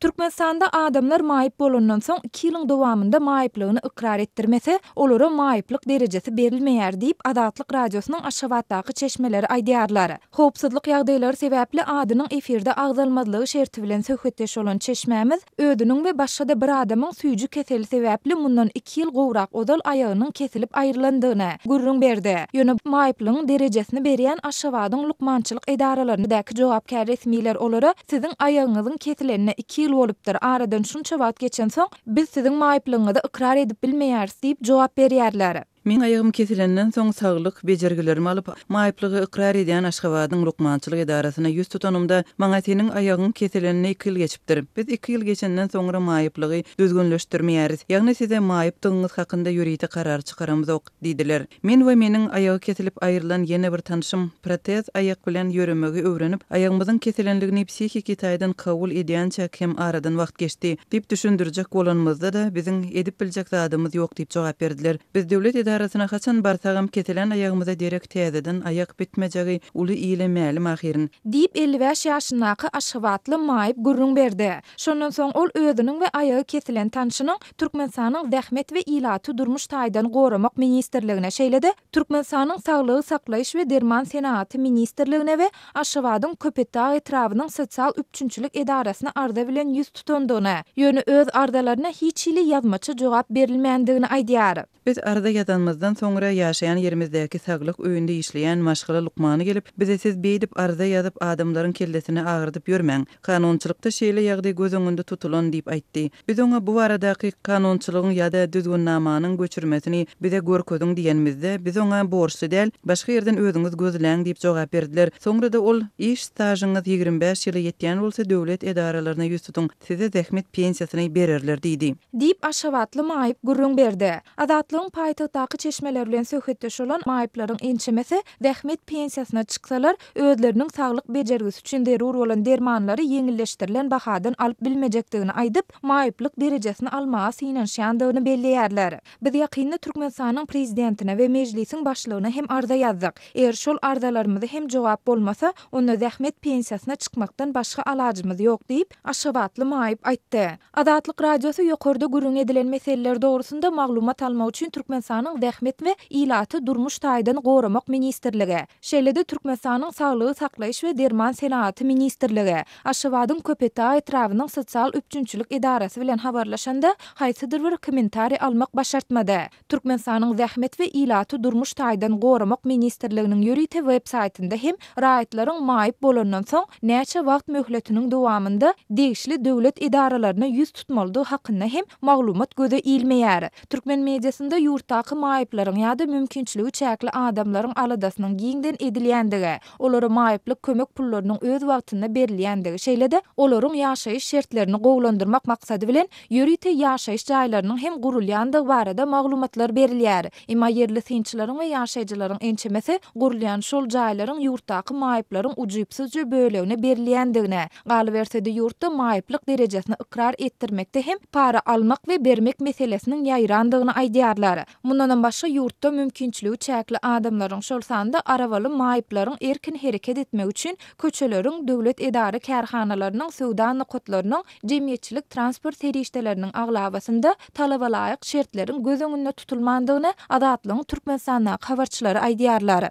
Türkmenistanda adamlar maýyp bolandan soň 2 ýylyň dowamında maýyplygyny ikrar etdirmese, olara maýyplyk derejesi berilmeýär diýip Adatlyk radiosynyň Aşgabatdaky çeşmeleri aýdýarlar. Howpsuzlyk ýagdaýlary sebäpli adynyň efirde agzalmazlygy şerti bilen söhbetdeş bolan çeşmämiz ödüniň we başga-da bir adamyň süýji keseli sebäpli mundan 2 ýyl gowrak odal aýagynyň kesilip aýrylandygyna gurrun berdi. Ýöne maýyplygyň derejesini berýän Aşgabatyň lukmançylyk edaralarynyň jogapkär resmiler olara siziň aýagyňyzyň kesilenine 2 ýyl bolupdyr. Aradan şunça wagt geçen soň biz siziň maýyplygyňyzy ikrar edip bilmeýäris diýip jogap berýärler. Men aýagym kesilenden soň saglyk bejergilerimi alyp maýyplygy ikrar edýän Aşgabatyň lukmançylyk edarasyna ýüz tutanymda maňa seniň aýagyň kesilenine 2 ýyl geçipdir. Biz 2 ýyl geçenden soňra maýyplygy düzgünleşdirmeýäris. Ýagny size maýypdygyňyz hakynda ýürüýte karar çykaramyz ok diýdiler. Men we meniň aýagy kesilip aýrylan ýene bir tanışym protez aýak bilen ýöremegi öwrenip aýagymyzyň kesilenligini psihiki taýdan kabul edýänçe hem aradan wagt geçdi diýip düşündirjek bolanmyzda da biziň edip biljek zadymyz ýok diýip jogap berdiler. Biz döwlet edarasına kaçan barsagam ketilen ayağımıza direk täzeden ayak bitmejegi uly ilemäli ahirin diýip 55 ýaşyndaky Aşgabatly maýyp gurrun berdi. Şondan soň ol özüniň we ayagy kesilen tanşynyň Türkmenistanyň Zähmet we ilaty durmuş taýdan goramak ministrligine şeýledi. Türkmenistanyň Saglygy saklaýyş we derman senaty ministrligine we Aşgabatyň Köpetdağ etrawynyň sosial üçünçilik edarasyna arda bilen ýüz tutandygyna, ýöne öz ardalaryna hiç ýyly ýazmaça jogap berilmändigini aýdýar. Biz arada ýazanmazdan soňra ýaşaýan ýerimizdäki saglyk öýünde işleýän Maşgala Lukmany gelip bize siz beýdip arada ýazyp adamlaryň kellesini agyrdyp ýörmäň. Kanunçylykda şeýle ýagdaý göz öňünde tutulan diýip aýtdy. Biz oňa bu aradaky kanunçylygyň ýa-da düzgünnamanyň göçürmesini bize görkezdiň diýenmizde biz oňa borçly däl, başga ýerden özüňiz gözläň diýip jogap berdiler. Soňra da ol iş stažyňyz 25 ýyly ýetýän bolsa döwlet edaralaryna ýüz tutuň, size zähmet pensiýasyny bererler diýdi. Diýip Aşgabatly maýyp gurrun berdi. Adatlyň paýtagtdaky çeşmeler bilen söhbetdeş bolan maýyplaryň ençemesi zähmet pensiýasyna çyksalar özleriniň saglyk bejergisi üçin derur bolan dermanlary ýeňilleşdirilen bahadan alyp bilmejekdigini aýdyp maýyplyk derejesini almaga synanşýandygyny belleýärler. Biz ýakynda Türkmenistanyň prezidentine we mejlisiň başlygyna hem arda ýazdyk. Eger şol ardalarymyza hem jogap bolmasa, onda zähmet pensiýasyna çykmakdan başga alajymyz ýok diýip Aşgabatly maýyp aýtdy. Adatlyk radiosy ýokarda gurrun edilen meseleler dogrusynda maglumat almak üçin Türkmenistanyň Zähmet we ilaty durmuş taýdan goramak ministrligi, şeýle-de Türkmenistanyň Saglygy saklaýyş we derman senaty ministrligi, Aşgabatyň Köpetdağ etrawynyň sosial üçünçilik edarasy bilen habarlaşanda haýsydyr bir kommentari almak başartmady. Türkmenistanyň Zähmet we ilaty durmuş taýdan goramak ministrliginiň ýörüýte web saýtynda hem raýatlaryň maýyp bolandan soň näçe wagt möhletiniň dowamında degişli döwlet edaralaryna ýüz tutmalydygy hakynda hem maglumat göze ilmeýär. Türkmen mediasynda ýurtdaky maýyplaryň ýa-da mümkinçiligi çäkli adamlaryň aladasynyň giňden edilýändigi, olara maýyplyk kömek pullarynyň öz wagtynda berilýändigi, şeýle-de olaryň ýaşaýyş şertlerini gowlandyrmak maksady bilen ýörüýte ýaşaýyş jaýlarynyň hem gurulýandygy barada maglumatlar berilýär. Emma yerli synçylaryň we ýaşaýjylaryň ençemesi gurulýan şol jaýlaryň ýurtdaky maýyplaryň ujypsyzja bölegine berilýändigine, galy bersede ýurtda maýyplyk derejesini ikrar etdirmekde hem para almak we bermek meselesiniň ýaýrandygyny aýdýarlar. Mundan başga ýurtda mümkinçiligi çäkli adamlaryň şol sanda arawaly maýyplaryň erkin hereket etmek üçin köçeleriň döwlet edara kärhanalarynyň söwda nokatlarynyň jemgyýetçilik transport serişdeleriniň aglabasynda talaba laýyk şertleriň göz öňünde tutulmandygyny Adatlyň Türkmenistanyň habarçylary aýdýarlar.